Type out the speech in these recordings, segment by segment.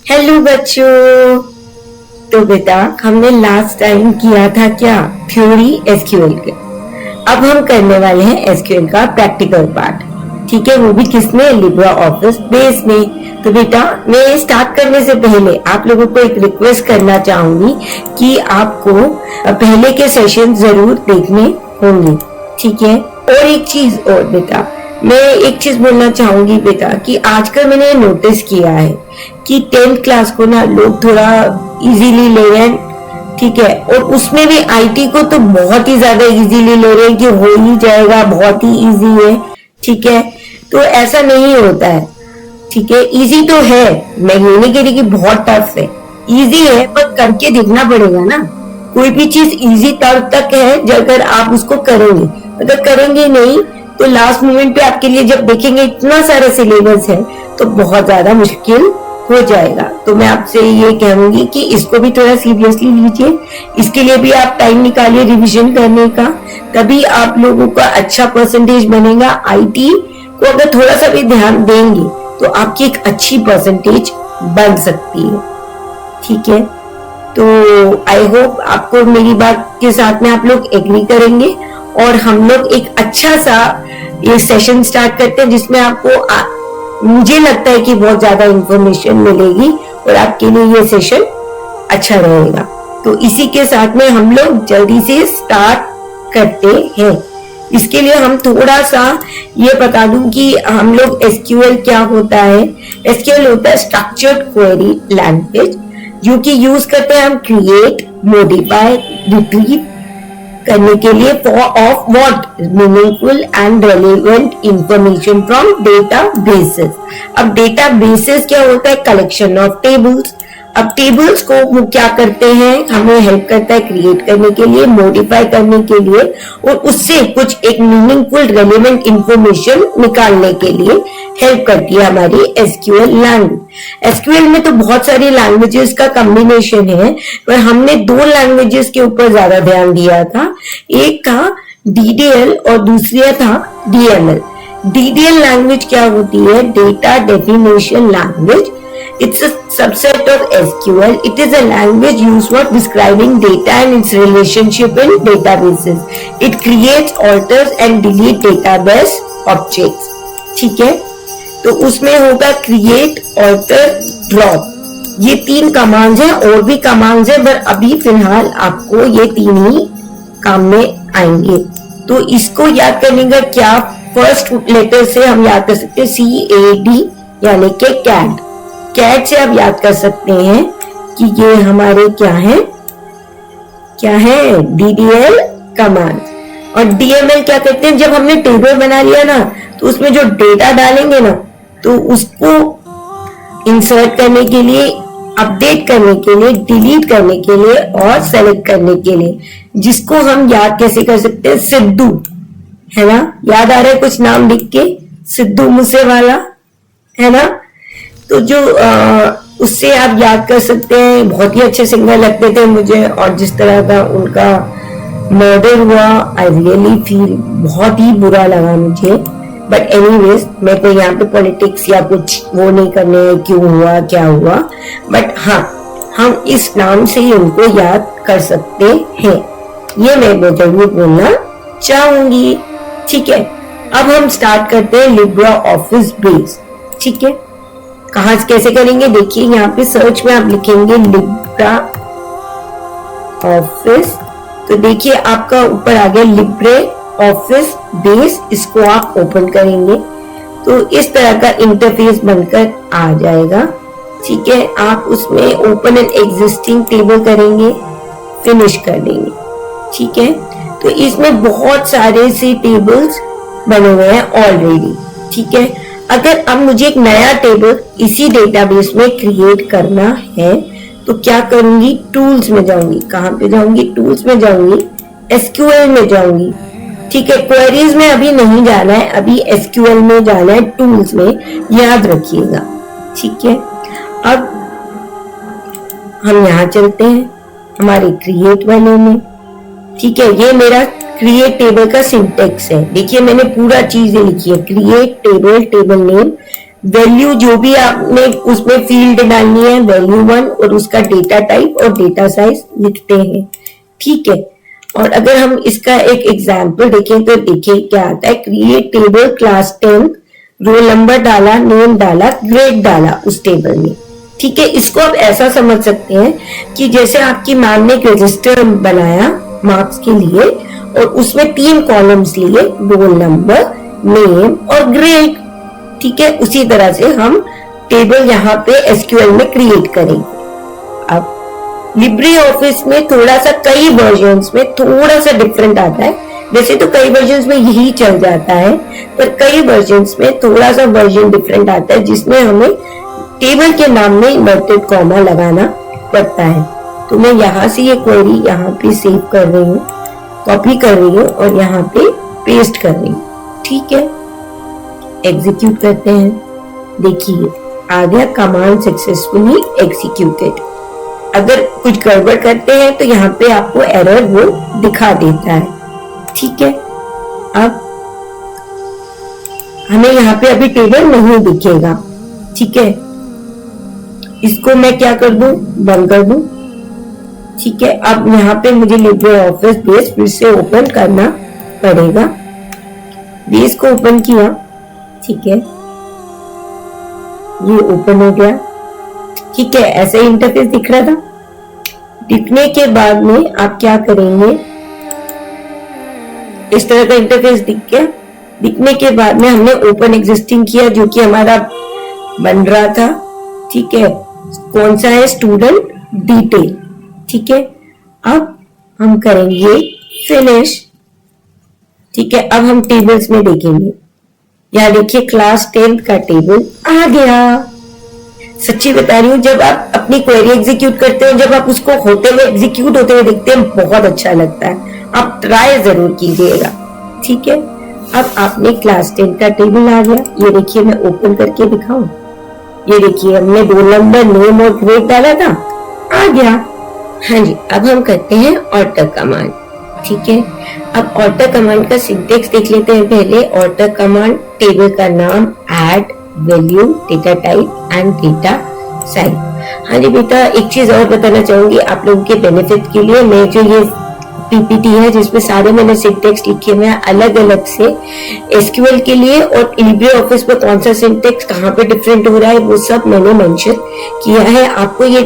Hello बच्चों। तो बेटा हमने लास्ट टाइम किया था क्या, थ्योरी एसक्यूएल के। अब हम करने वाले हैं एसक्यूएल का प्रैक्टिकल पार्ट। ठीक है, वो भी किसमें, लिब्रा ऑफिस बेस में। तो बेटा मैं स्टार्ट करने से पहले आप लोगों को एक रिक्वेस्ट करना चाहूंगी कि आपको पहले के सेशन जरूर देखने होंगे। ठीक है, और एक चीज और बेटा, मैं एक चीज बोलना चाहूंगी बेटा कि आजकल मैंने नोटिस किया है कि 10th क्लास को ना लोग थोड़ा इजीली ले रहे हैं। ठीक है, और उसमें भी आईटी को तो बहुत ही ज्यादा इजीली ले रहे हैं कि हो ही जाएगा, बहुत ही इजी है। ठीक है, तो ऐसा नहीं होता है। ठीक है, इजी तो है, मैं ये नहीं कह रही कि बहुत टफ है, इजी है, पर करके देखना पड़ेगा ना। कोई भी चीज इजी तब तक है जब अगर आप उसको करेंगे, अगर करेंगे नहीं तो लास्ट मोमेंट पे आपके लिए जब देखेंगे इतना सारा सिलेबस है तो बहुत ज्यादा मुश्किल हो जाएगा। तो मैं आपसे ये कहूंगी कि इसको भी थोड़ा सीरियसली लीजिए। इसके लिए भी आप टाइम निकालिए रिवीजन करने का, तभी आप लोगों का अच्छा परसेंटेज बनेगा। आईटी को अगर थोड़ा सा भी ध्यान देंगे तो आपकी एक अच्छी परसेंटेज बन सकती है। ठीक है, तो आई होप आपको मेरी बात के साथ में आप लोग एग्री करेंगे और हम लोग एक अच्छा सा ये सेशन स्टार्ट करते हैं जिसमें आपको मुझे लगता है कि बहुत ज्यादा इंफॉर्मेशन मिलेगी और आपके लिए ये सेशन अच्छा रहेगा। तो इसी के साथ में हम लोग जल्दी से स्टार्ट करते हैं। इसके लिए हम थोड़ा सा ये बता दूं कि हम लोग एसक्यूएल क्या होता है। एसक्यूएल होता है स्ट्रक्चर्ड क्वेरी लैंग्वेज, जो कि यूज करते हैं हम क्रिएट, मॉडिफाई, रिट्रीव करने के लिए of what, meaningful and relevant information from data basis. अब डेटा बेसिस क्या होता है, कलेक्शन ऑफ टेबल्स। अब टेबल्स को वो क्या करते हैं, हमें हेल्प करता है क्रिएट करने के लिए, मॉडिफाई करने के लिए, और उससे कुछ एक मीनिंगफुल रेलेवेंट इंफॉर्मेशन निकालने के लिए हेल्प करती है हमारी एसक्यूएल लैंग्वेज। एसक्यूएल में तो बहुत सारी लैंग्वेजेस का कॉम्बिनेशन है, पर हमने दो लैंग्वेजेस के ऊपर ज्यादा ध्यान दिया था। एक था डीडीएल और दूसरा था डीएमएल। डीडीएल लैंग्वेज क्या होती है, data definition language. It's a subset of SQL. It is a language used for describing data and its relationship in databases. It creates, alters and delete database objects. ठीक है, तो उसमें होगा create, alter, drop. ये 3 commands हैं, और भी commands हैं, पर अभी फिलहाल आपको ये 3 ही काम में आएंगे। तो इसको याद करने का क्या, फर्स्ट लेटर से हम याद कर सकते हैं CAD, यानी कि कैट। कैट से आप याद कर सकते हैं कि ये हमारे क्या है डीडीएल कमांड। और डीएमएल क्या कहते हैं, जब हमने टेबल बना लिया ना तो उसमें जो डेटा डालेंगे ना तो उसको इंसर्ट करने के लिए, अपडेट करने के लिए, डिलीट करने के लिए और सेलेक्ट करने के लिए, जिसको हम याद कैसे कर सकते हैं, सिद्धू, है ना। याद आ रहा है कुछ नाम लिख के, सिद्धू मूसेवाला, है ना। तो जो उससे आप याद कर सकते हैं, बहुत ही अच्छे सिंगर लगते थे मुझे, और जिस तरह का उनका मर्डर हुआ, आई रियली फील, बहुत ही बुरा लगा मुझे। बट एनीवेज, मैं तो यहाँ पे पॉलिटिक्स या कुछ वो नहीं करने क्यों हुआ क्या हुआ, बट हाँ, हम इस नाम से ही उनको याद कर सकते हैं। ये मैं जरूर बोलना चाहूंगी। ठीक है, अब हम स्टार्ट करते हैं लिब्रा ऑफिस बेस। ठीक है, कहां से कैसे करेंगे, देखिए यहाँ पे सर्च में आप लिखेंगे लिब्रा ऑफिस, तो देखिए आपका ऊपर आ गया लिब्रे ऑफिस बेस। इसको आप ओपन करेंगे तो इस तरह का इंटरफेस बनकर आ जाएगा। ठीक है, आप उसमें ओपन एन एग्जिस्टिंग टेबल करेंगे, फिनिश कर देंगे। ठीक है, तो इसमें बहुत सारे से टेबल्स बने हुए हैं ऑलरेडी। ठीक है, अगर अब मुझे एक नया टेबल इसी डेटाबेस में क्रिएट करना है तो क्या करूंगी, टूल्स में जाऊंगी। कहां पे जाऊंगी, टूल्स में जाऊंगी, एसक्यूएल में जाऊंगी। ठीक है, क्वेरीज में अभी नहीं जाना है, अभी एसक्यूएल में जाना है, टूल्स में, याद रखिएगा। ठीक है, अब हम यहाँ चलते हैं हमारे क्रिएट वाले में। ठीक है, ये मेरा क्रिएट टेबल का सिंटेक्स है। देखिए मैंने पूरा चीजें लिखी है, create table, table name, value जो भी आपने उसमें फील्ड डालनी है वैल्यू 1 और उसका डेटा टाइप और डेटा साइज लिखते हैं। ठीक है, और अगर हम इसका एक एग्जांपल देखें तो देखिए क्या आता है, create table class 10, roll number डाला, नेम डाला, ग्रेड डाला उस टेबल में। ठीक है, इसको आप ऐसा समझ सकते हैं कि जैसे आपकी मैम ने एक रजिस्टर बनाया मार्क्स के लिए और उसमें 3 कॉलम्स लिए, रोल नंबर, नेम और ग्रेड। ठीक है, उसी तरह से हम टेबल यहाँ पे एसक्यूएल में क्रिएट करेंगे। अब लिब्रे ऑफिस में थोड़ा सा कई वर्जन्स में थोड़ा सा डिफरेंट आता है, वैसे तो कई वर्जन्स में यही चल जाता है, पर कई वर्जन्स में थोड़ा सा वर्जन डिफरेंट आता है जिसमें हमें टेबल के नाम में इन्वर्टेड कॉमा लगाना पड़ता है। तो मैं यहाँ से ये क्वेरी यहाँ पे सेव कर रही हूँ, कॉपी कर रही हूँ और यहाँ पे पेस्ट कर रही हूँ। ठीक है, एग्जीक्यूट करते हैं। देखिए आ गया कमांड सक्सेसफुली एग्जीक्यूटेड। अगर कुछ गड़बड़ करते हैं तो यहाँ पे आपको एरर वो दिखा देता है। ठीक है, अब हमें यहाँ पे अभी टेबल नहीं दिखेगा। ठीक है, इसको मैं क्या कर दूं, बंद कर दूं। ठीक है, अब यहाँ पे मुझे लिब्रे ऑफिस बेस फिर से ओपन करना पड़ेगा। बेस को ओपन किया, ठीक है, ये ओपन हो गया। ठीक है, ऐसे इंटरफेस दिख रहा था। दिखने के बाद में आप क्या करेंगे, इस तरह का इंटरफेस दिख गया। दिखने के बाद में हमने ओपन एग्जिस्टिंग किया जो कि हमारा बन रहा था। ठीक है, कौन सा है, स्टूडेंट डिटेल। ठीक है, अब हम करेंगे फिनिश। ठीक है, अब हम टेबल्स में देखेंगे। यहाँ देखिए क्लास 10 का टेबल आ गया। सच्ची बता रही हूँ, जब आप अपनी क्वेरी एग्जीक्यूट करते हो, जब आप उसको होते हुए एग्जीक्यूट होते हुए देखते हैं, बहुत अच्छा लगता है। आप ट्राई जरूर कीजिएगा। ठीक है, अब आपने क्लास 10 का टेबल आ गया। ये देखिए, मैं ओपन करके दिखाऊं। ये देखिए, हमने रोल नंबर, नेम और ग्रेड डाला था, आ गया। हाँ जी, अब हम करते हैं ऑल्टर कमांड। ठीक है, अब ऑल्टर कमांड का सिंटेक्स देख लेते हैं पहले। ऑल्टर कमांड, टेबल का नाम, add, value, data type and data size. हाँ जी बेटा, एक चीज और बताना चाहूंगी आप लोगों के बेनिफिट के लिए। मैं जो ये पीपीटी है जिसमें सारे मैंने सिंटेक्स लिखे हुए हैं अलग अलग से एसक्यूएल के लिए, और लिब्रे ऑफिस में कौन सा सिंटेक्स कहाँ पे डिफरेंट हो रहा है वो सब मैंने मेंशन किया है। आपको ये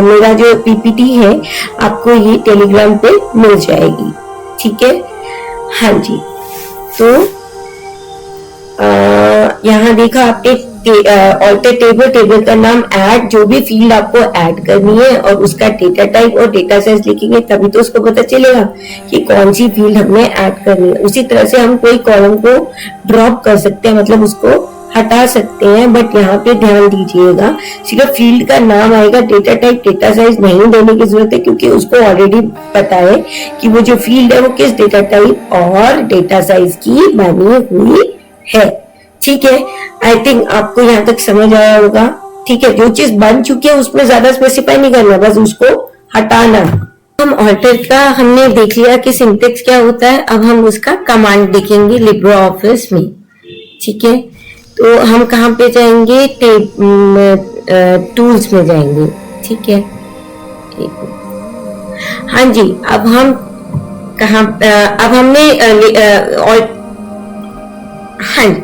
मेरा जो पीपीटी है आपको ये टेलीग्राम पे मिल जाएगी। ठीक है, हाँ जी, तो यहाँ देखा आपने ऑल्टर टेबल, टेबल का नाम, ऐड, जो भी फील्ड आपको ऐड करनी है और उसका डेटा टाइप और डेटा साइज लिखेंगे तभी तो उसको पता चलेगा कि कौन सी फील्ड हमने ऐड करनी है। उसी तरह से हम कोई कॉलम को ड्रॉप कर सकते हैं, मतलब उसको हटा सकते हैं। बट यहाँ पे ध्यान दीजिएगा, सिर्फ फील्ड का नाम आएगा, डेटा टाइप, डेटा साइज नहीं देने की जरूरत है, क्योंकि उसको ऑलरेडी पता है कि वो जो फील्ड है वो किस डेटा टाइप और डेटा साइज की बनी हुई है। ठीक है, आई थिंक आपको यहाँ तक समझ आया होगा। ठीक है, जो चीज बन चुकी है उसमें ज्यादा स्पेसिफाई नहीं करना, बस उसको हटाना। हम ऑल्टर का हमने देख लिया कि सिंटेक्स क्या होता है। अब हम उसका कमांड देखेंगे लिब्रे ऑफिस में। ठीक है, तो हम कहाँ पे जाएंगे, टूल्स में जाएंगे। ठीक है, हाँ जी, अब हम कहाँ, अब हमने हाँ जी,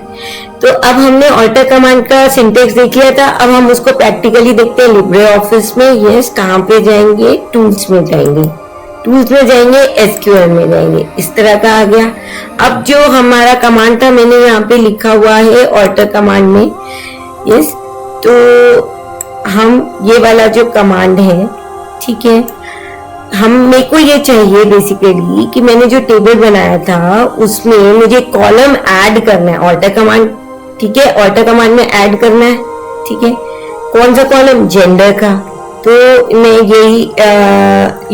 तो अब हमने ऑल्टर कमांड का सिंटेक्स देख लिया था। अब हम उसको प्रैक्टिकली देखते हैं लिब्रे ऑफिस में। यस, कहाँ पे जाएंगे, टूल्स में जाएंगे। टूल्स में जाएंगे, एसक्यूएल में जाएंगे। इस तरह का आ गया। अब जो हमारा कमांड था मैंने यहाँ पे लिखा हुआ है ऑल्टर कमांड में। यस, तो हम ये वाला जो कमांड है, ठीक है, हम मेरे को ये चाहिए बेसिकली कि मैंने जो टेबल बनाया था उसमें मुझे कॉलम ऐड करना है, ऑल्टर कमांड। ठीक है, ऑल्टर कमांड में ऐड करना है। ठीक है, कौन सा कॉलम, जेंडर का। तो मैं यही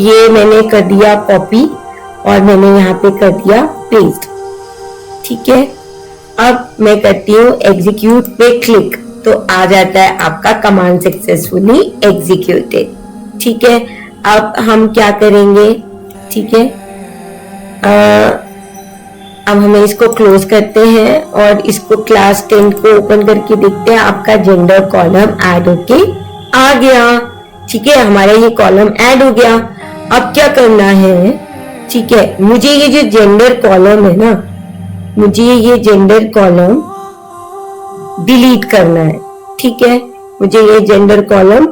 ये मैंने कर दिया कॉपी और मैंने यहाँ पे कर दिया पेस्ट। ठीक है, अब मैं करती हूँ एग्जीक्यूट पे क्लिक, तो आ जाता है आपका कमांड सक्सेसफुली एग्जीक्यूटेड। ठीक है, अब हम क्या करेंगे, ठीक है, अब हमें इसको क्लोज करते हैं और इसको क्लास 10 को ओपन करके देखते हैं। आपका जेंडर कॉलम ऐड होके आ गया। ठीक है, हमारा ये कॉलम ऐड हो गया। अब क्या करना है, ठीक है, मुझे ये जो जेंडर कॉलम है ना, मुझे ये जेंडर कॉलम डिलीट करना है। ठीक है, मुझे ये जेंडर कॉलम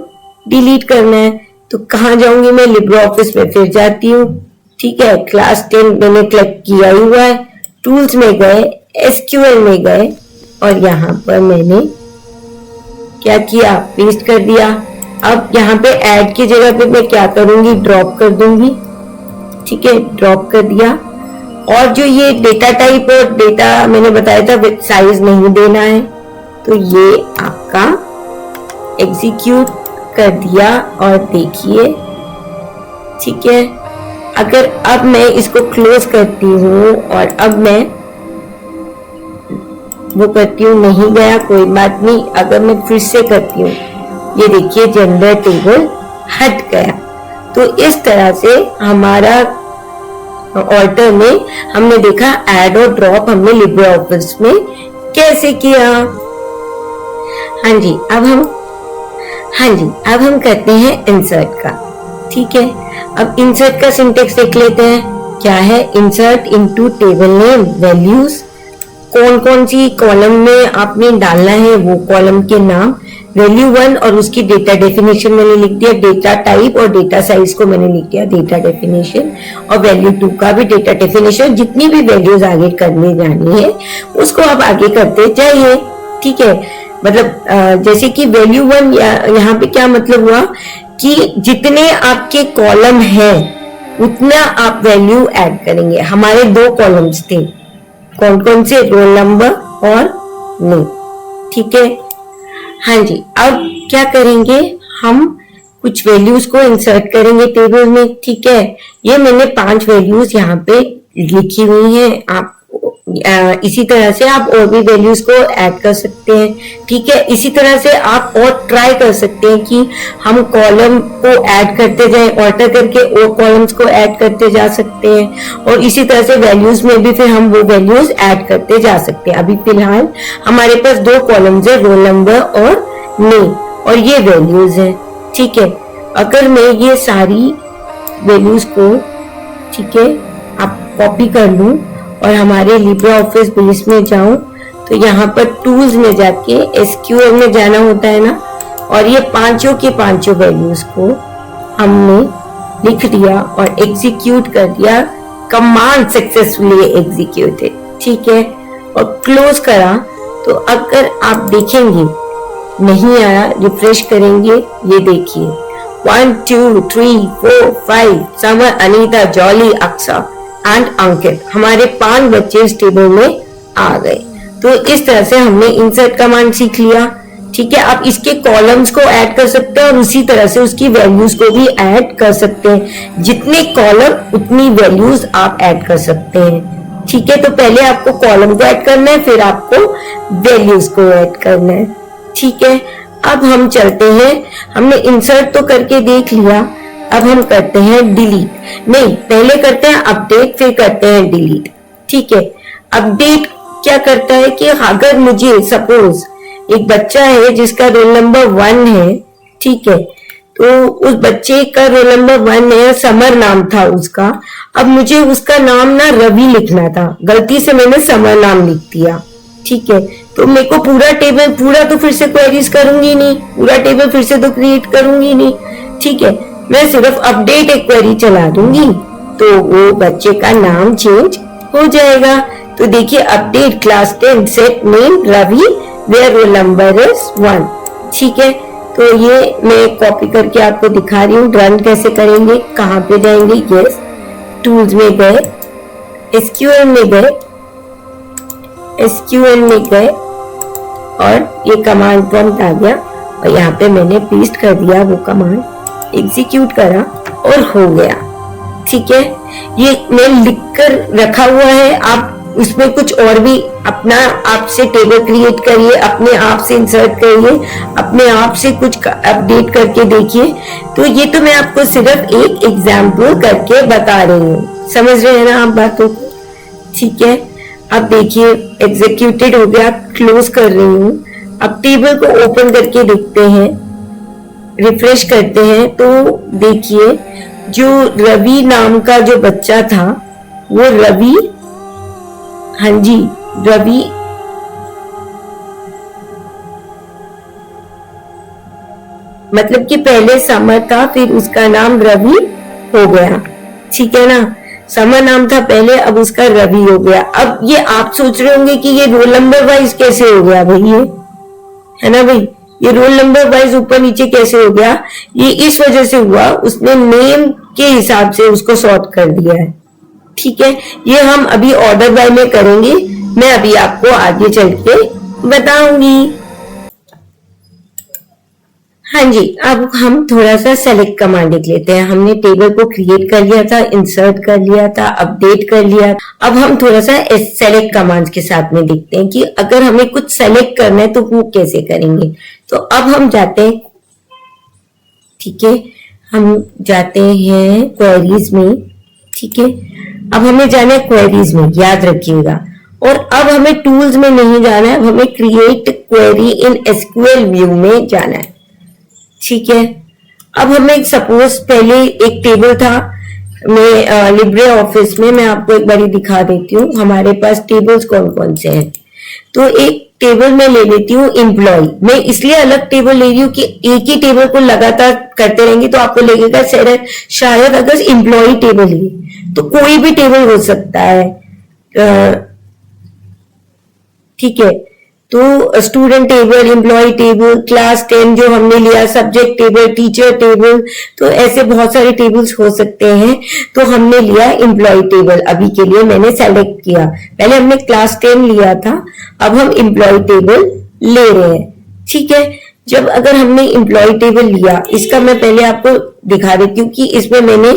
डिलीट करना है। तो कहाँ जाऊंगी मैं, लिब्रे ऑफिस में फिर जाती हूँ। ठीक है, क्लास 10 मैंने क्लिक किया हुआ है, टूल्स में गए, एसक्यूएल में गए और यहाँ पर मैंने क्या किया, पेस्ट कर दिया। अब यहाँ पे ऐड की जगह पे मैं क्या करूंगी, ड्रॉप कर दूंगी। ठीक है, ड्रॉप कर दिया। और जो ये डेटा टाइप और डेटा मैंने बताया था साइज नहीं देना है, तो ये आपका एग्जीक्यूट कर दिया और देखिए। ठीक है, अगर अब मैं इसको क्लोज करती हूँ और अब मैं वो करती हूँ, नहीं गया, कोई बात नहीं। अगर मैं फिर से करती हूँ, ये देखिए जेंडर टेबल हट गया। तो इस तरह से हमारा ऑल्टर में हमने देखा ऐड और ड्रॉप हमने लिब्रे ऑफिस में कैसे किया। हाँ जी, अब हम करते हैं इंसर्ट का। ठीक है, अब इंसर्ट का सिंटेक्स देख लेते हैं। क्या है, insert into table name values. कौन कौन सी कॉलम में आपने डालना है वो कॉलम के नाम, वैल्यू 1 और उसकी डेटा डेफिनेशन मैंने लिख दिया, डेटा टाइप और डेटा साइज को मैंने लिख दिया डेटा डेफिनेशन, और वैल्यू 2 का भी डेटा डेफिनेशन। जितनी भी वैल्यूज आगे करने जानी है उसको आप आगे करते जाइए। ठीक है, मतलब जैसे कि वैल्यू 1 यहाँ पे क्या मतलब हुआ कि जितने आपके कॉलम है उतना आप वैल्यू ऐड करेंगे। हमारे 2 कॉलम्स थे, कौन कौन से, रोल नंबर और नेम। ठीक है, हाँ जी, अब क्या करेंगे, हम कुछ वैल्यूज को इंसर्ट करेंगे टेबल में। ठीक है, ये मैंने 5 वैल्यूज यहाँ पे लिखी हुई हैं। आप इसी तरह से आप और भी वैल्यूज को ऐड कर सकते हैं। ठीक है, इसी तरह से आप और ट्राई कर सकते हैं कि हम कॉलम को ऐड करते जाएं, ऑल्टर करके और कॉलम्स को ऐड करते जा सकते हैं, और इसी तरह से वैल्यूज में भी फिर हम वो वैल्यूज ऐड करते जा सकते हैं। अभी फिलहाल हमारे पास 2 कॉलम्स है, रोल नंबर और नेम, और ये वैल्यूज है। ठीक है, अगर मैं ये सारी वैल्यूज को, ठीक है, आप कॉपी कर लूं और हमारे लिब्रे ऑफिस बेस में जाऊं, तो यहाँ पर टूल्स में जाके एसक्यूएल में जाना होता है ना, और ये पांचों के पांचों वैल्यूज को हमने लिख दिया और एग्जीक्यूट कर दिया। Command successfully executed. ठीक है, और क्लोज करा। तो अगर आप देखेंगे नहीं आया, रिफ्रेश करेंगे, ये देखिए 1 2 3 4 5 समर, अनीता, जॉली, अक्सा एंड अंकित, हमारे 5 बच्चे इस टेबल में आ गए। तो इस तरह से हमने इंसर्ट कमांड सीख लिया। ठीक है, आप इसके कॉलम्स को ऐड कर सकते हैं और उसी तरह से उसकी वैल्यूज को भी ऐड कर सकते हैं। जितने कॉलम उतनी वैल्यूज आप ऐड कर सकते हैं। ठीक है, तो पहले आपको कॉलम को ऐड करना है, फिर आपको वैल्यूज को ऐड करना है। ठीक है, अब हम चलते हैं, हमने इंसर्ट तो करके देख लिया, अब हम करते हैं डिलीट। नहीं, पहले करते हैं अपडेट, फिर करते हैं डिलीट। ठीक है, अपडेट क्या करता है कि अगर मुझे सपोज एक बच्चा है जिसका रोल नंबर 1 है, ठीक है, तो उस बच्चे का रोल नंबर 1 है, समर नाम था उसका। अब मुझे उसका नाम ना रवि लिखना था, गलती से मैंने समर नाम लिख दिया। ठीक है, तो मेरे को पूरा टेबल, पूरा तो फिर से क्वेरीज करूंगी नहीं, पूरा टेबल फिर से तो क्रिएट करूंगी नहीं। ठीक है, मैं सिर्फ अपडेट एक क्वेरी चला दूंगी तो वो बच्चे का नाम चेंज हो जाएगा। तो देखिए, update class 10 set name Ravi where roll number is 1। ठीक है, तो ये मैं कॉपी करके आपको दिखा रही हूँ। रन कैसे करेंगे, कहाँ पे जाएंगे, यस, टूल्स में गए, एसक्यूएल में गए, एसक्यूएल में गए और ये कमांड प्रॉम्प्ट आ गया और यहाँ पे मैंने पेस्ट कर दिया वो कमांड, एग्जीक्यूट करा और हो गया। ठीक है, ये मैं लिखकर रखा हुआ है, आप उसमें कुछ और भी अपना आप से टेबल क्रिएट करिए, अपने आप से इंसर्ट करिए, अपने आप से कुछ अपडेट करके देखिए। तो ये तो मैं आपको सिर्फ एक एग्जाम्पल करके बता रही हूँ, समझ रहे हैं ना आप बातों को। ठीक है, अब देखिए एग्जीक्यूटेड हो गया, क्लोज कर रही हूँ। अब टेबल को ओपन करके देखते हैं, रिफ्रेश करते हैं तो देखिए जो रवि नाम का जो बच्चा था वो रवि, हाँ जी रवि, मतलब कि पहले समर था फिर उसका नाम रवि हो गया, ठीक है ना। समर नाम था पहले, अब उसका रवि हो गया। अब ये आप सोच रहे होंगे कि ये रोल नंबर वाइज कैसे हो गया भाई, ये है ना भाई, ये रोल नंबर वाइज ऊपर नीचे कैसे हो गया, ये इस वजह से हुआ उसने नेम के हिसाब से उसको सॉर्ट कर दिया है, ठीक है। ये हम अभी ऑर्डर बाय में करेंगे, मैं अभी आपको आगे चल के बताऊंगी। हाँ जी, अब हम थोड़ा सा सेलेक्ट कमांड लिख लेते हैं। हमने टेबल को क्रिएट कर लिया था, इंसर्ट कर लिया था, अपडेट कर लिया। अब हम थोड़ा सा सेलेक्ट कमांड के साथ में देखते हैं कि अगर हमें कुछ सेलेक्ट करना है तो वो कैसे करेंगे। तो अब हम जाते हैं, ठीक है, हम जाते हैं क्वेरीज में, ठीक है। अब हमें जाना है क्वेरीज में, याद रखिएगा। और अब हमें टूल्स में नहीं जाना है, अब हमें create query in SQL view में जाना है, ठीक है। अब हमें सपोज पहले एक टेबल था, मैं लिब्रे ऑफिस में मैं आपको एक बारी दिखा देती हूँ हमारे पास टेबल्स कौन कौन से हैं। तो एक टेबल में ले लेती हूँ एम्प्लॉय, मैं इसलिए अलग टेबल ले रही हूँ कि एक ही टेबल को लगातार करते रहेंगे तो आपको लगेगा शायद अगर एम्प्लॉय टेबल ही तो कोई भी टेबल हो सकता है, ठीक है। तो student table, employ table, class 10 जो हमने लिया, सब्जेक्ट टेबल, टीचर टेबल, तो ऐसे बहुत सारे टेबल्स हो सकते हैं। तो हमने लिया एम्प्लॉय टेबल, अभी के लिए मैंने सेलेक्ट किया। पहले हमने क्लास 10 लिया था, अब हम एम्प्लॉय टेबल ले रहे हैं, ठीक है। जब अगर हमने एम्प्लॉय टेबल लिया, इसका मैं पहले आपको दिखा देती हूँ कि इसमें मैंने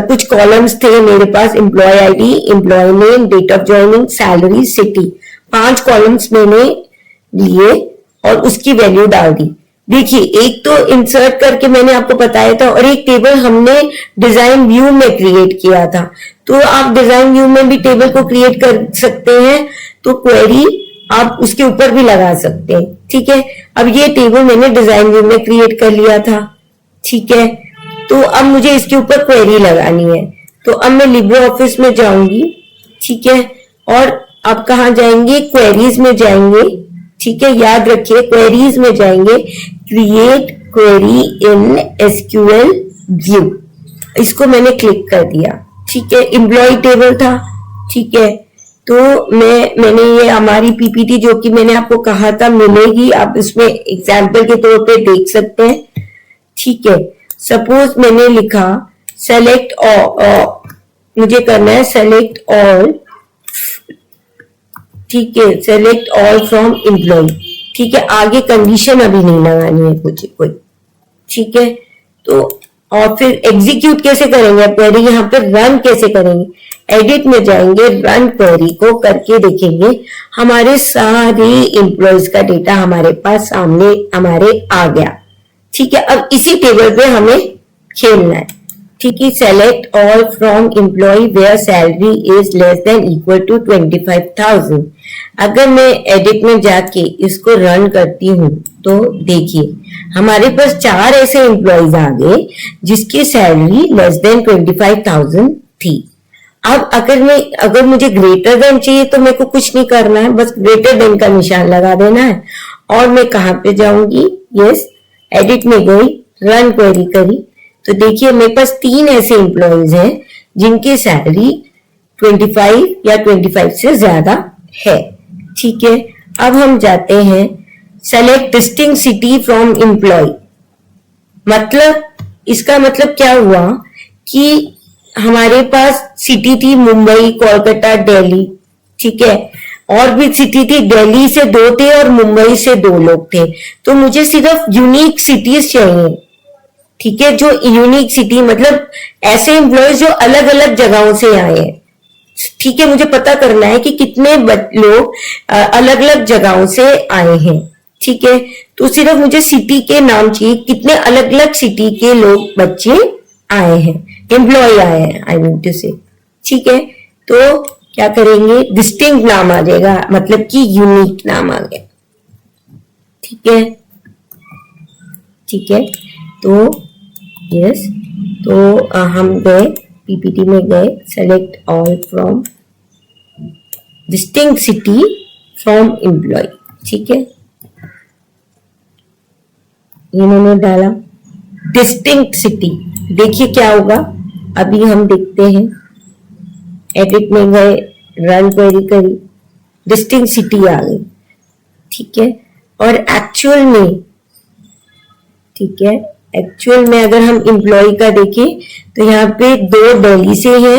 कुछ कॉलम्स थे मेरे पास, employ ID, employ name, date of joining, salary, city, 5 columns मैंने लिए और उसकी वैल्यू डाल दी। देखिए एक तो इंसर्ट करके मैंने आपको बताया था और एक टेबल हमने डिजाइन व्यू में क्रिएट किया था। तो आप डिजाइन व्यू में भी टेबल को क्रिएट कर सकते हैं, तो क्वेरी आप उसके ऊपर भी लगा सकते हैं, ठीक है। अब ये टेबल मैंने डिजाइन व्यू में क्रिएट कर लिया था, ठीक है। तो अब मुझे इसके ऊपर क्वेरी लगानी है, तो अब मैं लिब्रे ऑफिस में जाऊंगी, ठीक है। और आप कहां जाएंगे, क्वेरीज में जाएंगे, ठीक है। याद रखिए क्वेरीज में जाएंगे, create query in SQL view, इसको मैंने क्लिक कर दिया, ठीक है। एम्प्लॉय टेबल था, ठीक है। तो मैंने ये हमारी पीपीटी जो कि मैंने आपको कहा था मिलेगी, आप इसमें एग्जाम्पल के तौर पे देख सकते हैं, ठीक है। सपोज मैंने लिखा सेलेक्ट ऑल, मुझे करना है सेलेक्ट ऑल, ठीक है, सेलेक्ट ऑल फ्रॉम एम्प्लॉय, ठीक है। आगे कंडीशन अभी नहीं लगानी है कुछ कोई, ठीक है। तो और फिर एग्जीक्यूट कैसे करेंगे क्वेरी, यहाँ पे रन कैसे करेंगे, एडिट में जाएंगे, रन क्वेरी को करके देखेंगे हमारे सारे एम्प्लॉयज का डेटा हमारे पास सामने हमारे आ गया, ठीक है। अब इसी टेबल पे हमें खेलना है, ठीक है। Select all from employ where salary is less than equal to 25,000। अगर मैं एडिट में जाके इसको रन करती हूँ तो देखिए हमारे पास 4 ऐसे एम्प्लॉयज आ गए जिसकी सैलरी लेस देन 25,000 थी। अब अगर मुझे ग्रेटर देन चाहिए तो मेरे को कुछ नहीं करना है, बस ग्रेटर देन का निशान लगा देना है। और मैं कहां पे जाऊंगी, यस एडिट में गई, रन क्वेरी करी, तो देखिए मेरे पास 3 ऐसे एम्प्लॉयज हैं जिनकी सैलरी 25 या 25 से ज्यादा है, ठीक है। अब हम जाते हैं select distinct city from employ, मतलब इसका मतलब क्या हुआ कि हमारे पास सिटी थी मुंबई, कोलकाता, दिल्ली, ठीक है। और भी सिटी थी, दिल्ली से 2 थे और मुंबई से 2 लोग थे। तो मुझे सिर्फ यूनिक सिटीज चाहिए, ठीक है। जो यूनिक सिटी मतलब ऐसे एम्प्लॉयज जो अलग अलग जगहों से आए हैं, ठीक है। मुझे पता करना है कि कितने लोग अलग अलग जगहों से आए हैं, ठीक है। तो सिर्फ मुझे सिटी के नाम चाहिए, कितने अलग अलग सिटी के लोग बच्चे आए हैं, एम्प्लॉय आए हैं, आई मीन टू से, ठीक है। तो क्या करेंगे, डिस्टिंक्ट नाम आ जाएगा, मतलब कि यूनिक नाम आ गया। ठीक है, ठीक है। तो यस, तो हम गए पीपीटी में गए, select all from distinct city from employ. ठीक है, इन्होंने डाला डिस्टिंक्ट सिटी। देखिए क्या होगा, अभी हम देखते हैं, एडिट में गए, रन क्वेरी करी, डिस्टिंक्ट सिटी आ गई। ठीक है, और एक्चुअल में, ठीक है, एक्चुअल में अगर हम एम्प्लॉय का देखें तो यहाँ पे 2 दिल्ली से है,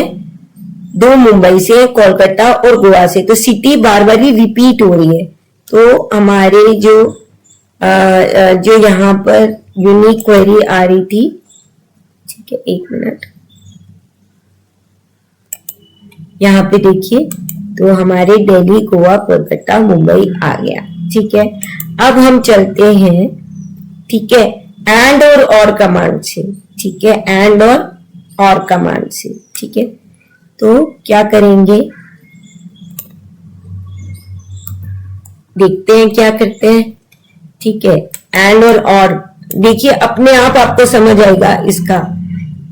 2 मुंबई से, कोलकाता और गोवा से, तो सिटी बार बार ही रिपीट हो रही है। तो हमारे जो यहाँ पर यूनिक क्वेरी आ रही थी, ठीक है, 1 मिनट, यहाँ पे देखिए, तो हमारे दिल्ली, गोवा, कोलकाता, मुंबई आ गया। ठीक है, अब हम चलते हैं, ठीक है, एंड और कमांड से। ठीक है, एंड और कमांड से। ठीक है, तो क्या करेंगे, देखते हैं क्या करते हैं। ठीक है, एंड और देखिए, अपने आप आपको समझ आएगा इसका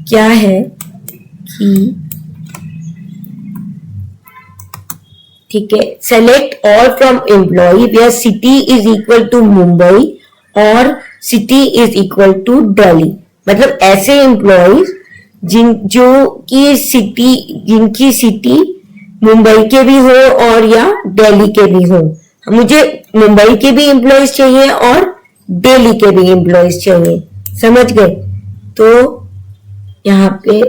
क्या है कि, ठीक है, select all from employ where city is equal to Mumbai और city is equal to Delhi. मतलब ऐसे एम्प्लॉयज जिनकी सिटी मुंबई के भी हो और या दिल्ली के भी हो। मुझे मुंबई के भी एम्प्लॉयज चाहिए और दिल्ली के भी एम्प्लॉयज चाहिए, समझ गए। तो यहाँ पे,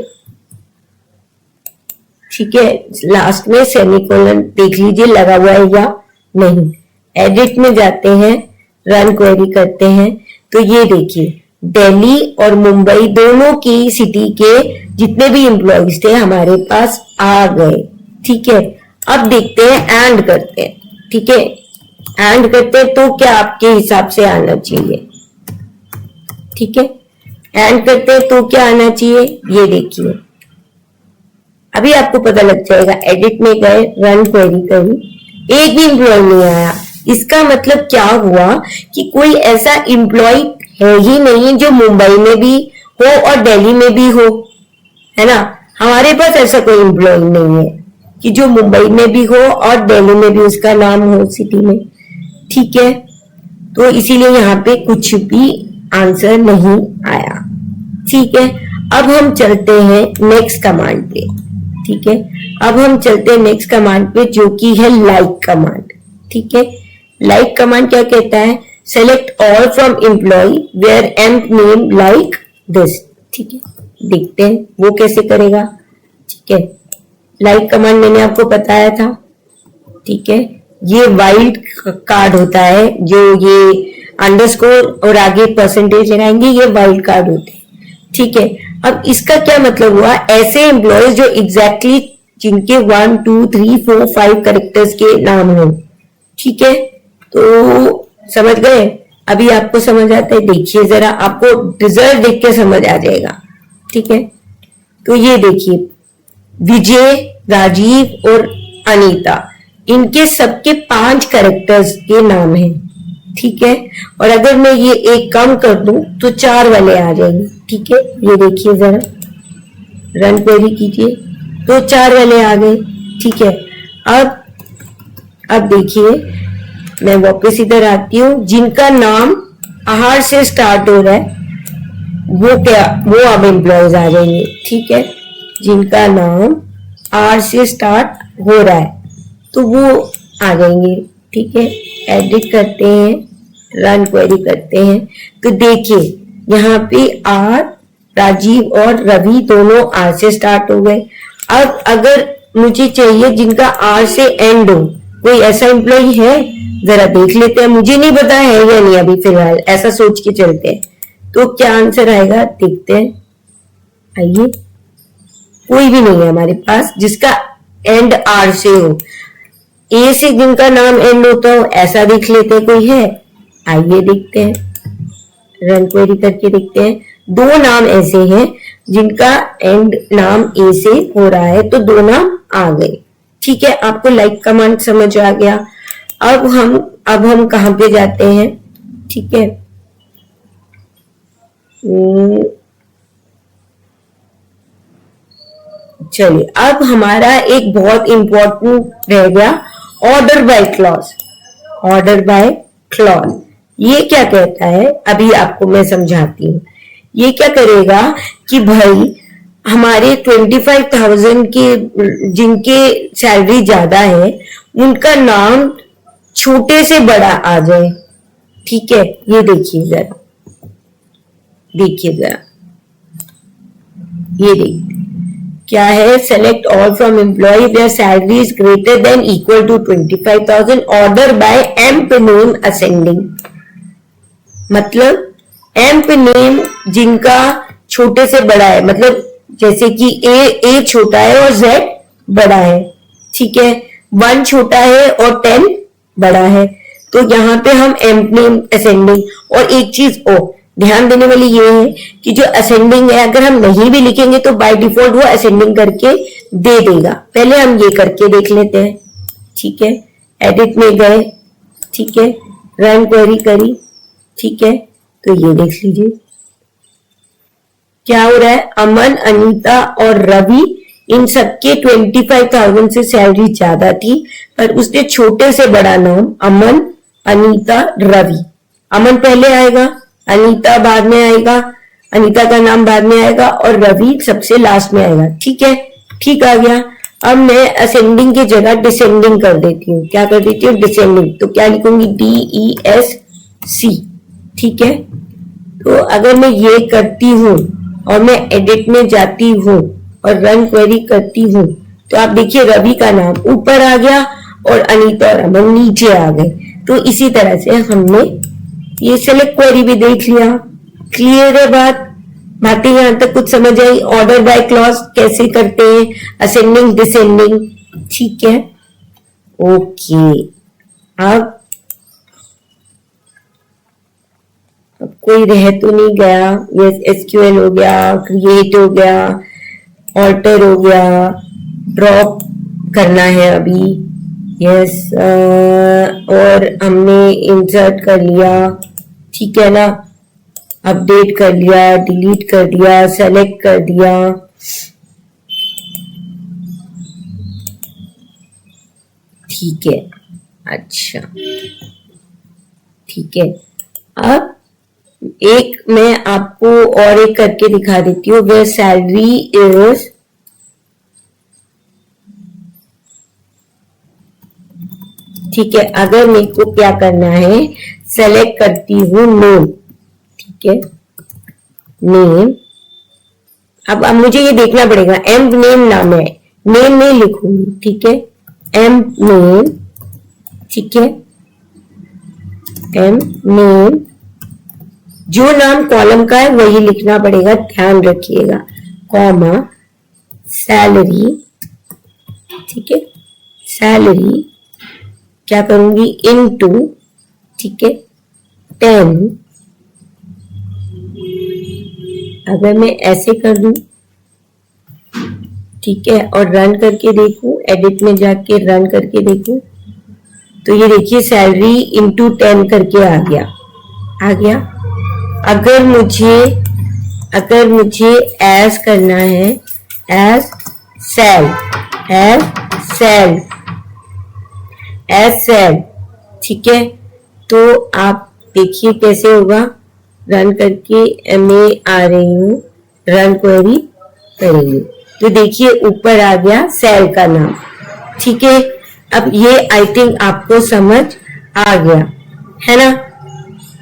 ठीक है, लास्ट में सेमीकोलन देख लीजिए लगा हुआ है या नहीं। एडिट में जाते हैं, रन क्वेरी करते हैं, तो ये देखिए दिल्ली और मुंबई दोनों की सिटी के जितने भी एम्प्लॉयज थे हमारे पास आ गए। ठीक है, अब देखते हैं, एंड करते हैं। ठीक है, एंड करते हैं तो क्या आपके हिसाब से आना चाहिए। ठीक है, एंड करते हैं तो क्या आना चाहिए, ये देखिए, अभी आपको पता लग जाएगा। एडिट में गए, रन क्वेरी करी, एक भी एम्प्लॉय नहीं आया। इसका मतलब क्या हुआ कि कोई ऐसा एम्प्लॉय है ही नहीं जो मुंबई में भी हो और दिल्ली में भी हो, है ना। हमारे पास ऐसा कोई एम्प्लॉय नहीं है कि जो मुंबई में भी हो और दिल्ली में भी उसका नाम हो सिटी में। ठीक है, तो इसीलिए यहाँ पे कुछ भी आंसर नहीं आया। ठीक है, अब हम चलते हैं नेक्स्ट कमांड पे। ठीक है, अब हम चलते हैं नेक्स्ट कमांड पे, जो कि है लाइक कमांड। ठीक है, लाइक कमांड क्या कहता है, select all from employ where emp name like this. ठीक है, देखते हैं वो कैसे करेगा। ठीक है, लाइक कमांड मैंने आपको बताया था। ठीक है, ये वाइल्ड कार्ड होता है, जो ये अंडरस्कोर और आगे परसेंटेज लगाएंगे, ये वाइल्ड कार्ड होते हैं। ठीक है, अब इसका क्या मतलब हुआ, ऐसे एम्प्लॉयज जो एग्जैक्टली जिनके 1 2 3 4 5 कैरेक्टर्स के नाम हो। ठीक है, तो समझ गए। अभी आपको समझ आता है, देखिए जरा, आपको रिजल्ट देख के समझ आ जाएगा। ठीक है, तो ये देखिए, विजय, राजीव और अनीता, इनके सबके 5 कैरेक्टर्स के नाम हैं। ठीक है, और अगर मैं ये एक कम कर दूं तो 4 वाले आ जाएंगे। ठीक है, ये देखिए जरा, रन क्वेरी कीजिए तो 4 वाले आ गए। ठीक है, अब देखिए, मैं वापस इधर आती हूँ, जिनका नाम आहार से स्टार्ट हो रहा है वो अब एम्प्लॉयज आ जाएंगे। ठीक है, जिनका नाम आर से स्टार्ट हो रहा है तो वो आ जाएंगे। ठीक है, एडिट करते हैं, रन क्वेरी करते हैं, तो देखिए यहाँ पे आर, राजीव और रवि दोनों आर से स्टार्ट हो गए। अब अगर मुझे चाहिए जिनका आर से एंड हो, कोई ऐसा एम्प्लॉय है, जरा देख लेते हैं। मुझे नहीं पता है या नहीं, अभी फिलहाल ऐसा सोच के चलते हैं। तो क्या आंसर आएगा, देखते हैं। आइए, कोई भी नहीं है हमारे पास जिसका एंड आर से हो। ए से जिनका नाम एंड होता हो, ऐसा देख लेते हैं, कोई है। आइए देखते हैं, रन क्वेरी करके देखते हैं। 2 नाम ऐसे हैं जिनका एंड नाम ए से हो रहा है, तो 2 नाम आ गए। ठीक है, आपको लाइक कमांड समझ आ गया। अब हम कहां पे जाते हैं, ठीक है। चलिए, अब हमारा एक बहुत इंपॉर्टेंट रह गया, order by clause. Order by clause ये क्या कहता है, अभी आपको मैं समझाती हूँ। ये क्या करेगा कि भाई हमारे 25,000 के जिनके सैलरी ज्यादा है उनका नाम छोटे से बड़ा आ जाए, ठीक है। ये देखिए जरा, देखिए जरा, ये देखिए क्या है, select all from employ there salary is greater than equal to 25,000, order by emp name ascending. मतलब एम्प नेम जिनका छोटे से बड़ा है, मतलब जैसे कि ए छोटा है और जेड बड़ा है, ठीक है। 1 छोटा है और 10 बड़ा है, तो यहाँ पे हम एम्प नेम असेंडिंग। और एक चीज और ध्यान देने वाली ये है कि जो असेंडिंग है अगर हम नहीं भी लिखेंगे तो बाय डिफॉल्ट वो असेंडिंग करके दे देगा। पहले हम ये करके देख लेते हैं, ठीक है। एडिट में गए, ठीक है, रन क्वेरी करी, ठीक है। तो ये देख लीजिए क्या हो रहा है, अमन, अनीता और रवि, इन सबके 25,000 से सैलरी ज्यादा थी, पर उसने छोटे से बड़ा नाम अमन, अनीता, रवि। अमन पहले आएगा, अनीता बाद में आएगा, अनीता का नाम बाद में आएगा और रवि सबसे लास्ट में आएगा, ठीक है। ठीक आ गया। अब मैं असेंडिंग की जगह डिसेंडिंग कर देती हूँ। क्या कर देती हूँ, डिसेंडिंग। तो क्या लिखूंगी, DESC, ठीक है। तो अगर मैं ये करती हूँ और मैं एडिट में जाती हूँ और रन क्वेरी करती हूँ तो आप देखिए रवि का नाम ऊपर आ गया और अनीता और अमन नीचे आ गए। तो इसी तरह से हमने ये सेलेक्ट क्वेरी भी देख लिया। क्लियर है बातें यहां तक कुछ समझ आई। ऑर्डर बाय क्लॉज कैसे करते हैं, असेंडिंग डिसेंडिंग, ठीक है। ओके, अब कोई रह तो नहीं गया। यस, SQL हो गया, क्रिएट हो गया, ऑल्टर हो गया, ड्रॉप करना है अभी, यस, और हमने इंसर्ट कर लिया, ठीक है ना, अपडेट कर लिया, डिलीट कर दिया, सेलेक्ट कर दिया, ठीक है। अच्छा, ठीक है। अब एक मैं आपको और एक करके दिखा देती हूँ, वेयर सैलरी इज, ठीक है। अगर मेरे को क्या करना है, सेलेक्ट करती हूँ नेम, ठीक है, नेम। अब मुझे ये देखना पड़ेगा, एम्प नेम नाम है, नेम में लिखूंगी, ठीक है, एम्प नेम, ठीक है, एम्प नेम। जो नाम कॉलम का है वही लिखना पड़ेगा, ध्यान रखिएगा, कॉमा सैलरी, ठीक है, सैलरी क्या करूंगी, इनटू, ठीक है, 10। अगर मैं ऐसे कर दूं, ठीक है, और रन करके देखूं, एडिट में जाके रन करके देखूं, तो ये देखिए सैलरी इनटू 10 करके आ गया, आ गया। अगर मुझे एज करना है, एज सेल, एज सेल, एज सेल, ठीक है, तो आप देखिए कैसे होगा। रन करके मैं आ रही हूँ, रन क्वेरी करेंगे तो देखिए ऊपर आ गया सेल का नाम, ठीक है। अब ये आई थिंक आपको समझ आ गया है ना,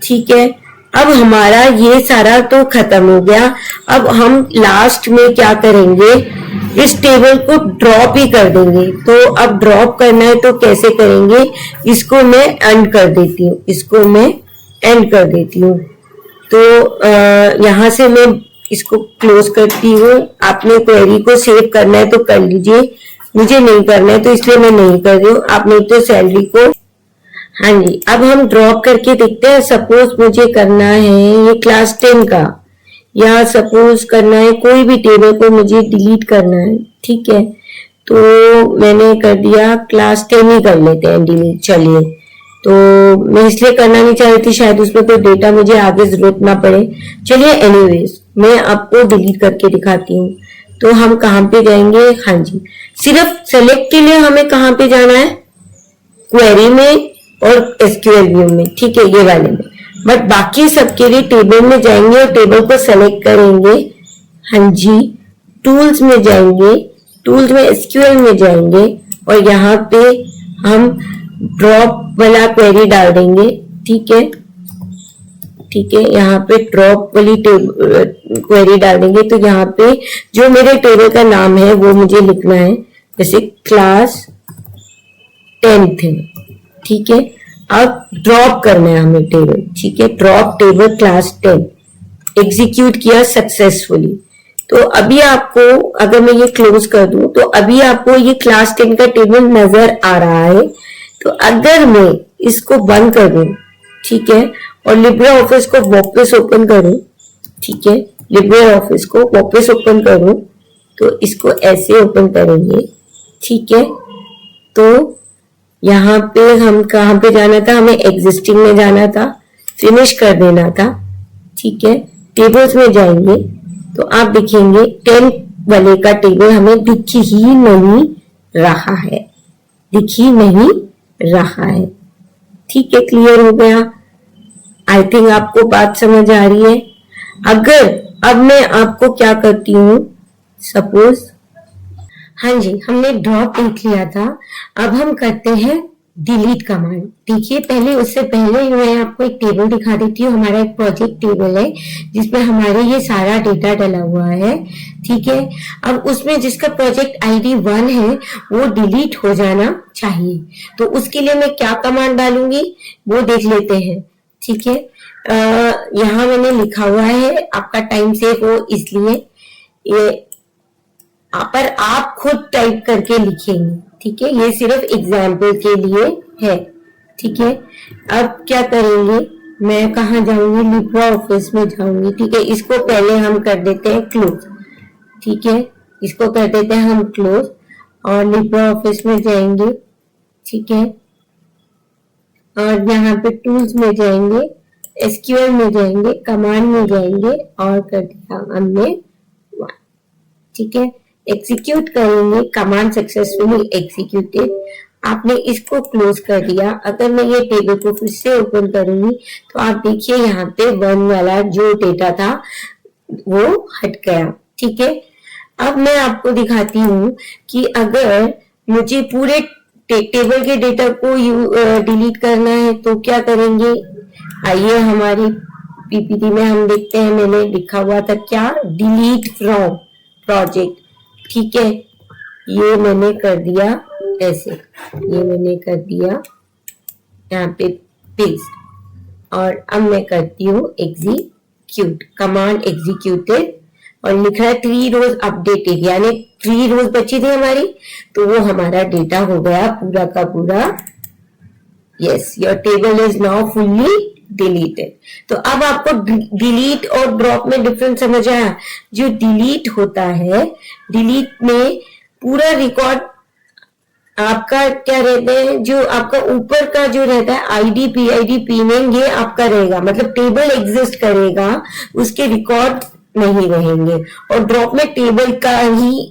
ठीक है। अब हमारा ये सारा तो खत्म हो गया। अब हम लास्ट में क्या करेंगे, इस टेबल को ड्रॉप ही कर देंगे। तो अब ड्रॉप करना है तो कैसे करेंगे, इसको मैं एंड कर देती हूँ, इसको मैं एंड कर देती हूँ। तो यहां से मैं इसको क्लोज करती हूँ। आपने क्वेरी को सेव करना है तो कर लीजिए, मुझे नहीं करना है तो इसलिए मैं नहीं कर रही हूँ। आप नहीं तो सैलरी को, हाँ जी। अब हम ड्रॉप करके देखते हैं। सपोज मुझे करना है ये क्लास 10 का, या सपोज करना है कोई भी टेबल को मुझे डिलीट करना है, ठीक है। तो मैंने कर दिया क्लास 10 ही कर लेते हैं डिलीट। चलिए, तो मैं इसलिए करना नहीं चाह रही थी, शायद उसमें कोई डेटा मुझे आगे जरूरत ना पड़े। चलिए एनीवेज मैं आपको डिलीट करके दिखाती हूँ। तो हम कहाँ पे जाएंगे? हाँ जी, सिर्फ सेलेक्ट के लिए हमें कहाँ पे जाना है? क्वेरी में और एसक्यूएल व्यू में, ठीक है, ये वाले में। बट बाकी सबके लिए टेबल में जाएंगे और टेबल को सेलेक्ट करेंगे। हाँ जी, टूल्स में जाएंगे, टूल्स में एसक्यूएल में जाएंगे और यहाँ पे हम ड्रॉप वाला क्वेरी डाल देंगे। ठीक है, ठीक है, यहाँ पे ड्रॉप वाली क्वेरी डाल देंगे। तो यहाँ पे जो मेरे टेबल का नाम है वो मुझे लिखना है, जैसे क्लास 10th है। ठीक है, अब ड्रॉप करना है हमें टेबल। ठीक है, ड्रॉप टेबल क्लास 10 एग्जीक्यूट किया सक्सेसफुली। तो अभी आपको, अगर मैं ये क्लोज कर दूं तो अभी आपको ये क्लास 10 का टेबल नजर आ रहा है। तो अगर मैं इसको बंद कर दूं, ठीक है, और लिब्रे ऑफिस को वापस ओपन करूं, ठीक है, लिब्रे ऑफिस को वापस ओपन करूं, तो इसको ऐसे ओपन करेंगे। ठीक है, तो यहाँ पे हम कहाँ पे जाना था? हमें एग्जिस्टिंग में जाना था, फिनिश कर देना था। ठीक है, टेबल्स में जाएंगे तो आप देखेंगे 10 वाले का टेबल हमें दिख ही नहीं रहा है, दिख ही नहीं रहा है। ठीक है, क्लियर हो गया? आई थिंक आपको बात समझ आ रही है। अगर अब मैं आपको क्या करती हूँ, सपोज, हाँ जी, हमने ड्रॉप देख लिया था, अब हम करते हैं डिलीट कमांड। देखिए, पहले उससे पहले मैं आपको एक टेबल दिखा देती हूँ। हमारा एक प्रोजेक्ट टेबल है जिसमें हमारे ये सारा डेटा डला हुआ है। ठीक है, अब उसमें जिसका प्रोजेक्ट आईडी 1 है वो डिलीट हो जाना चाहिए। तो उसके लिए मैं क्या कमांड डालूंगी वो देख लेते हैं। ठीक है, यहाँ मैंने लिखा हुआ है, आपका टाइम सेव हो इसलिए ये पर आप खुद टाइप करके लिखेंगे। ठीक है, ये सिर्फ एग्जाम्पल के लिए है। ठीक है, अब क्या करेंगे, मैं कहा जाऊंगी? लिब्रे ऑफिस में जाऊंगी। ठीक है, इसको पहले हम कर देते हैं क्लोज। ठीक है, इसको कर देते हैं हम क्लोज और लिब्रे ऑफिस में जाएंगे। ठीक है, और यहाँ पे टूल्स में जाएंगे, एसक्यूएल में जाएंगे, कमांड में जाएंगे और कर दिया हमने 1। ठीक है, एग्जीक्यूट करेंगे, कमांड सक्सेसफुली एग्जीक्यूटेड। आपने इसको क्लोज कर दिया। अगर मैं ये टेबल को फिर से ओपन करूंगी तो आप देखिए यहाँ पे 1 वाला जो डेटा था वो हट गया। ठीक है, अब मैं आपको दिखाती हूँ कि अगर मुझे पूरे टेबल के डेटा को डिलीट करना है तो क्या करेंगे। आइए हमारी पीपीटी में हम देखते हैं, मैंने लिखा हुआ था क्या, डिलीट फ्रॉम प्रोजेक्ट। ठीक है, ये मैंने कर दिया ऐसे, ये मैंने कर दिया यहाँ पे पेस्ट, और अब मैं करती हूँ एग्जीक्यूट, कमांड एग्जीक्यूटेड, और लिख रहा है 3 रोज अपडेटेड, यानी 3 रोज बची थी हमारी, तो वो हमारा डेटा हो गया पूरा का पूरा। Yes, your table is now fully deleted. तो अब आपको डिलीट और ड्रॉप में डिफरेंस समझ आया। जो डिलीट होता है, डिलीट में पूरा रिकॉर्ड आपका क्या रहता है, जो आपका ऊपर का जो रहता है आईडी, पीआईडी, पीनेम, ये आपका रहेगा, मतलब टेबल एग्जिस्ट करेगा, उसके रिकॉर्ड नहीं रहेंगे। और ड्रॉप में टेबल का ही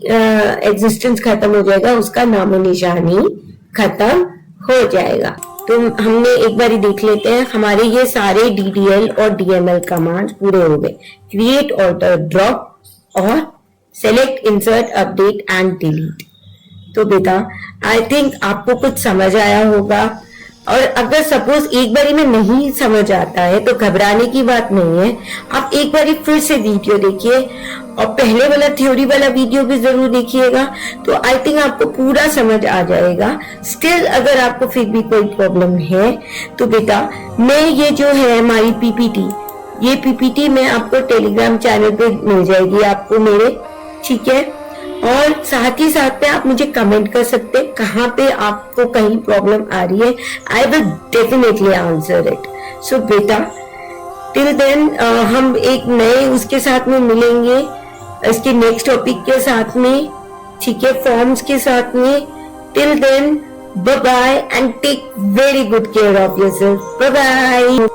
एग्जिस्टेंस खत्म हो जाएगा, उसका नामो निशान ही खत्म हो जाएगा। तो हमने एक बार देख लेते हैं, हमारे ये सारे डीडीएल और डीएमएल कमांड्स पूरे हो गए। क्रिएट, ऑल्टर, ड्रॉप और select, insert, update and delete. तो बेटा आई थिंक आपको कुछ समझ आया होगा, और अगर सपोज एक बारी में नहीं समझ आता है तो घबराने की बात नहीं है। आप एक बारी फिर से वीडियो देखिए और पहले वाला थ्योरी वाला वीडियो भी जरूर देखिएगा, तो आई थिंक आपको पूरा समझ आ जाएगा। स्टिल अगर आपको फिर भी कोई प्रॉब्लम है तो बेटा मैं ये जो है हमारी पीपीटी, ये पीपीटी मैं आपको टेलीग्राम चैनल पे मिल जाएगी आपको मेरे। ठीक है, और साथ ही साथ में आप मुझे कमेंट कर सकते हैं कहाँ पे आपको कहीं प्रॉब्लम आ रही है। I will definitely answer it. So बेटा टिल देन हम एक नए उसके साथ में मिलेंगे, इसके नेक्स्ट टॉपिक के साथ में। ठीक है, फॉर्म्स के साथ में। Till then bye bye and take very good care of yourself. Bye bye.